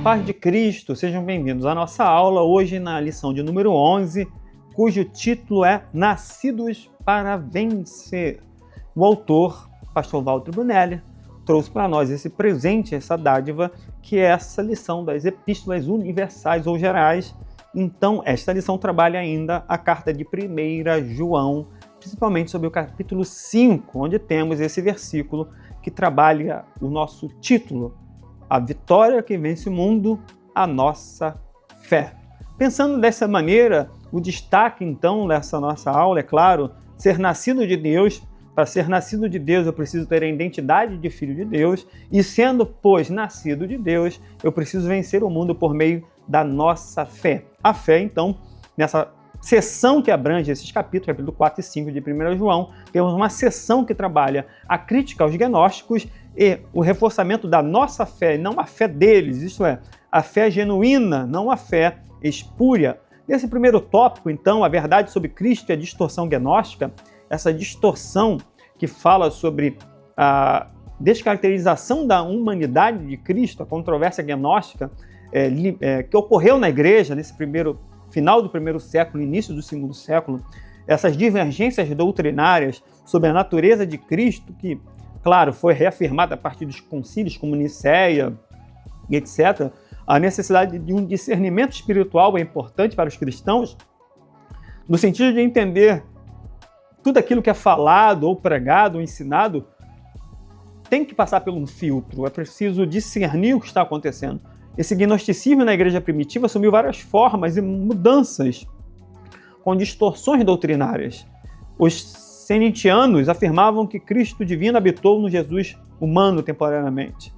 paz de Cristo, sejam bem-vindos à nossa aula, hoje na lição de número 11, cujo título é Nascidos para Vencer. O autor, pastor Walter Brunelli, trouxe para nós esse presente, essa dádiva, que é essa lição das epístolas universais ou gerais. Então, esta lição trabalha ainda a carta de 1 João, principalmente sobre o capítulo 5, onde temos esse versículo que trabalha o nosso título, a vitória que vence o mundo, a nossa fé. Pensando dessa maneira, o destaque então dessa nossa aula, é claro, ser nascido de Deus. Para ser nascido de Deus, eu preciso ter a identidade de filho de Deus, e sendo, pois, nascido de Deus, eu preciso vencer o mundo por meio da nossa fé. A fé, então, nessa seção que abrange esses capítulos, capítulo 4 e 5 de 1 João, temos uma seção que trabalha a crítica aos gnósticos e o reforçamento da nossa fé, não a fé deles, isto é, a fé genuína, não a fé espúria. Nesse primeiro tópico, então, a verdade sobre Cristo e a distorção gnóstica, essa distorção que fala sobre a descaracterização da humanidade de Cristo, a controvérsia gnóstica que ocorreu na igreja nesse final do primeiro século, início do segundo século, essas divergências doutrinárias sobre a natureza de Cristo, que, claro, foi reafirmada a partir dos concílios como Nicéia, etc., a necessidade de um discernimento espiritual é importante para os cristãos, no sentido de entender tudo aquilo que é falado, ou pregado, ou ensinado, tem que passar por um filtro, é preciso discernir o que está acontecendo. Esse gnosticismo na igreja primitiva assumiu várias formas e mudanças, com distorções doutrinárias. Os senitianos afirmavam que Cristo divino habitou no Jesus humano temporariamente.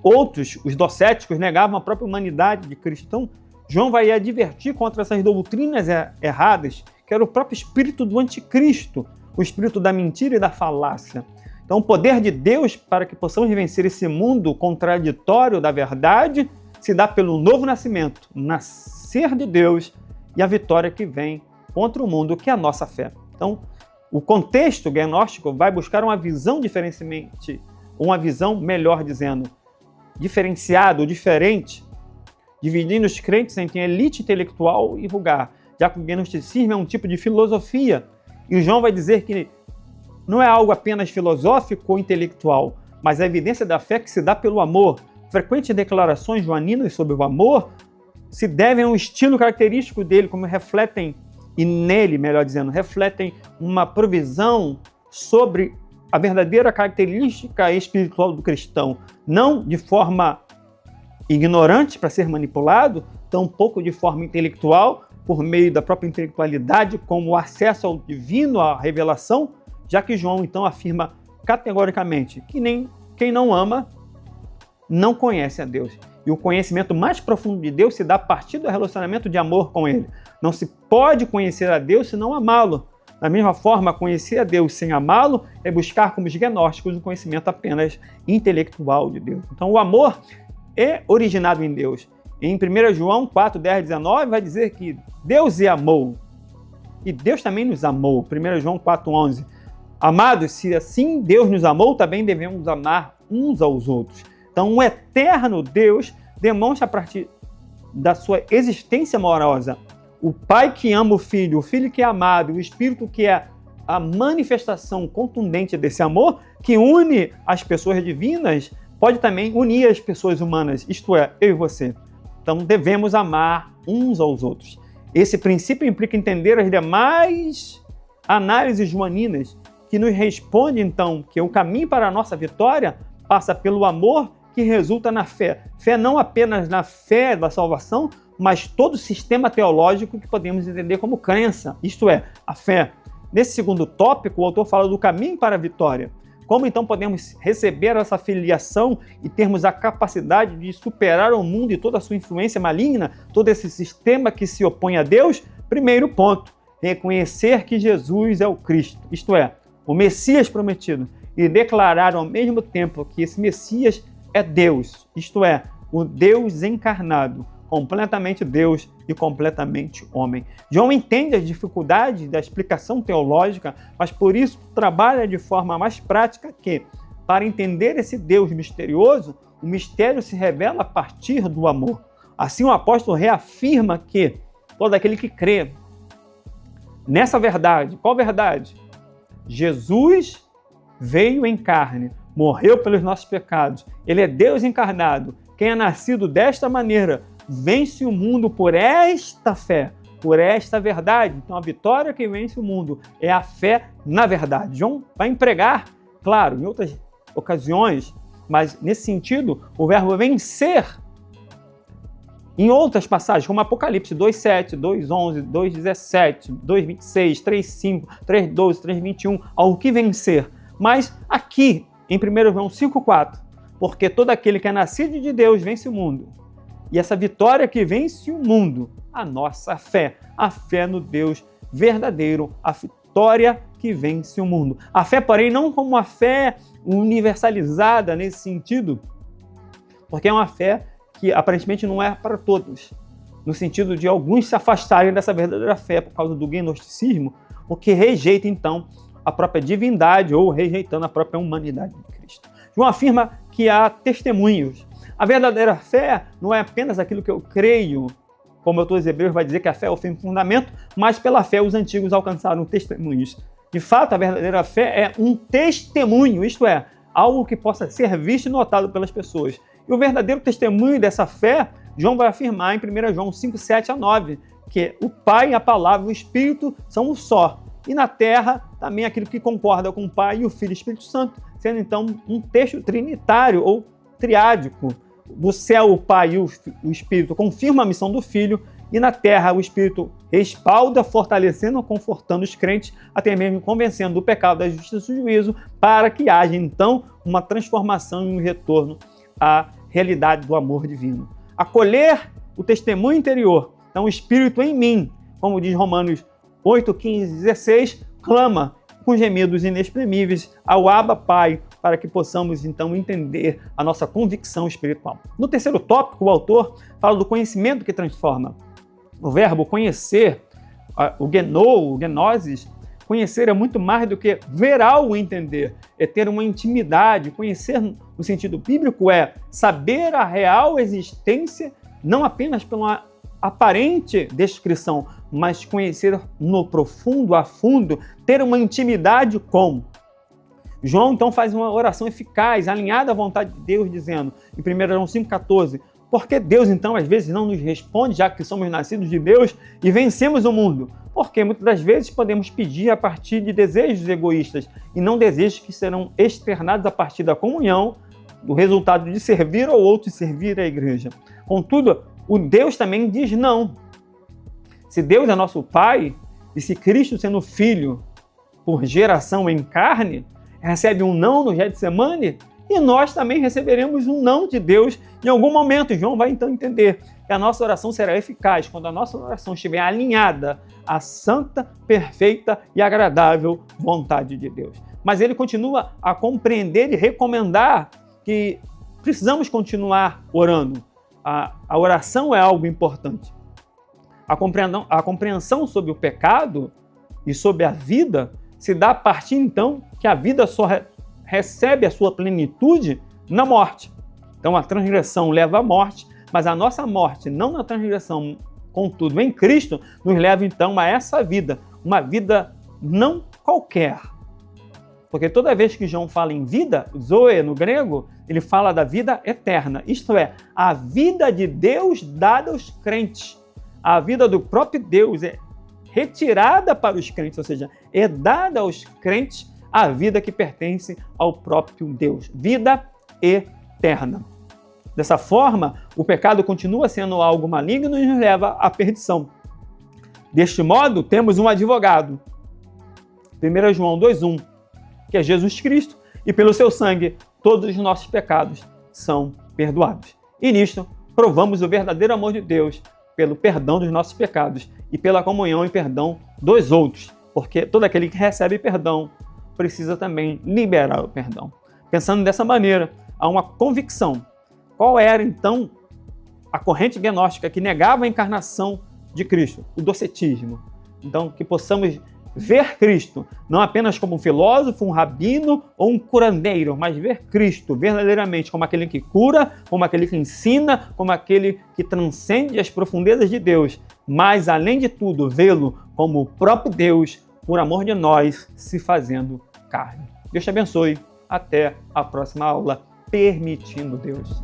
Outros, os docéticos, negavam a própria humanidade de Cristo. Então, João vai advertir contra essas doutrinas erradas, que era o próprio espírito do anticristo, o espírito da mentira e da falácia. Então, o poder de Deus para que possamos vencer esse mundo contraditório da verdade se dá pelo novo nascimento, nascer de Deus e a vitória que vem contra o mundo, que é a nossa fé. Então, o contexto gnóstico vai buscar uma visão diferente, uma visão, melhor dizendo, diferenciada ou diferente, dividindo os crentes entre elite intelectual e vulgar, já que o gnosticismo é um tipo de filosofia, e o João vai dizer que não é algo apenas filosófico ou intelectual, mas a evidência da fé que se dá pelo amor. Frequentes declarações joaninas sobre o amor se devem a um estilo característico dele, como refletem, e nele, melhor dizendo, refletem uma provisão sobre a verdadeira característica espiritual do cristão, não de forma ignorante para ser manipulado, tampouco de forma intelectual, por meio da própria intelectualidade, como o acesso ao divino, à revelação, já que João então afirma categoricamente que quem não ama não conhece a Deus. E o conhecimento mais profundo de Deus se dá a partir do relacionamento de amor com Ele. Não se pode conhecer a Deus se não amá-lo. Da mesma forma, conhecer a Deus sem amá-lo é buscar, como os gnósticos, um conhecimento apenas intelectual de Deus. Então, o amor é originado em Deus. Em 1 João 4, 10, 19, vai dizer que Deus é amor. E Deus também nos amou. 1 João 4, 11. Amados, se assim Deus nos amou, também devemos amar uns aos outros. Então, o eterno Deus demonstra a partir da sua existência amorosa o Pai que ama o Filho que é amado, o Espírito que é a manifestação contundente desse amor, que une as pessoas divinas, pode também unir as pessoas humanas, isto é, eu e você. Então, devemos amar uns aos outros. Esse princípio implica entender as demais análises joaninas, que nos responde, então, que o caminho para a nossa vitória passa pelo amor que resulta na fé. Fé não apenas na fé da salvação, mas todo o sistema teológico que podemos entender como crença, isto é, a fé. Nesse segundo tópico, o autor fala do caminho para a vitória. Como então podemos receber essa filiação e termos a capacidade de superar o mundo e toda a sua influência maligna, todo esse sistema que se opõe a Deus? Primeiro ponto, reconhecer que Jesus é o Cristo, isto é, o Messias prometido, e declarar ao mesmo tempo que esse Messias é Deus, isto é, o Deus encarnado, completamente Deus e completamente homem. João entende as dificuldades da explicação teológica, mas por isso trabalha de forma mais prática que, para entender esse Deus misterioso, o mistério se revela a partir do amor. Assim, o apóstolo reafirma que todo aquele que crê nessa verdade, qual verdade? Jesus veio em carne, morreu pelos nossos pecados, ele é Deus encarnado. Quem é nascido desta maneira vence o mundo por esta fé, por esta verdade. Então, a vitória que vence o mundo é a fé na verdade. João vai empregar, claro, em outras ocasiões, mas nesse sentido, o verbo vencer em outras passagens, como Apocalipse 2:7, 2:11, 2:17, 2:26, 3:5, 3:12, 3:21, ao que vencer. Mas aqui, em 1 João 5:4, porque todo aquele que é nascido de Deus vence o mundo. E essa vitória que vence o mundo, a nossa fé, a fé no Deus verdadeiro, a vitória que vence o mundo. A fé, porém, não como uma fé universalizada nesse sentido, porque é uma fé que aparentemente não é para todos, no sentido de alguns se afastarem dessa verdadeira fé por causa do gnosticismo, o que rejeita, então, a própria divindade ou rejeitando a própria humanidade de Cristo. João afirma que há testemunhos. A verdadeira fé não é apenas aquilo que eu creio, como o autor dos Hebreus vai dizer que a fé é o fim do fundamento, mas pela fé os antigos alcançaram testemunhos. De fato, a verdadeira fé é um testemunho, isto é, algo que possa ser visto e notado pelas pessoas. E o verdadeiro testemunho dessa fé, João vai afirmar em 1 João 5:7-9, que o Pai, a Palavra e o Espírito são um só. E na terra, também aquilo que concorda com o Pai e o Filho e o Espírito Santo, sendo então um texto trinitário ou triádico. Do céu, o Pai e o Espírito confirmam a missão do Filho, e na terra, o Espírito respalda, fortalecendo, confortando os crentes, até mesmo convencendo do pecado, da justiça e do juízo, para que haja então uma transformação e um retorno à realidade do amor divino. Acolher o testemunho interior, então o Espírito em mim, como diz Romanos 8:15-16, clama com gemidos inexprimíveis ao Abba Pai, para que possamos então entender a nossa convicção espiritual. No terceiro tópico, o autor fala do conhecimento que transforma. O verbo conhecer, o geno, o gnosis, conhecer é muito mais do que ver algo e entender, é ter uma intimidade. Conhecer no sentido bíblico é saber a real existência, não apenas pela aparente descrição, mas conhecer no profundo, a fundo, ter uma intimidade com. João então faz uma oração eficaz, alinhada à vontade de Deus, dizendo em 1 João 5,14, porque Deus então às vezes não nos responde, já que somos nascidos de Deus e vencemos o mundo? Porque muitas das vezes podemos pedir a partir de desejos egoístas e não desejos que serão externados a partir da comunhão, do resultado de servir ao outro e servir à igreja. Contudo, o Deus também diz não. Se Deus é nosso Pai, e se Cristo sendo Filho por geração em carne, recebe um não no Getsemane, e nós também receberemos um não de Deus em algum momento. João vai então entender que a nossa oração será eficaz quando a nossa oração estiver alinhada à santa, perfeita e agradável vontade de Deus. Mas ele continua a compreender e recomendar que precisamos continuar orando. A oração é algo importante. A compreensão sobre o pecado e sobre a vida se dá a partir, então, que a vida só recebe a sua plenitude na morte. Então, a transgressão leva à morte, mas a nossa morte, não na transgressão, contudo, em Cristo, nos leva, então, a essa vida, uma vida não qualquer. Porque toda vez que João fala em vida, zoe no grego, ele fala da vida eterna, isto é, a vida de Deus dada aos crentes. A vida do próprio Deus é retirada para os crentes, ou seja, é dada aos crentes a vida que pertence ao próprio Deus, vida eterna. Dessa forma, o pecado continua sendo algo maligno e nos leva à perdição. Deste modo, temos um advogado, 1 João 2,1, que é Jesus Cristo, e pelo seu sangue todos os nossos pecados são perdoados. E nisto, provamos o verdadeiro amor de Deus pelo perdão dos nossos pecados e pela comunhão e perdão dos outros, porque todo aquele que recebe perdão precisa também liberar o perdão. Pensando dessa maneira, há uma convicção. Qual era, então, a corrente gnóstica que negava a encarnação de Cristo? O docetismo. Então, que possamos ver Cristo, não apenas como um filósofo, um rabino ou um curandeiro, mas ver Cristo verdadeiramente como aquele que cura, como aquele que ensina, como aquele que transcende as profundezas de Deus, mas, além de tudo, vê-lo como o próprio Deus, por amor de nós, se fazendo carne. Deus te abençoe. Até a próxima aula, permitindo Deus.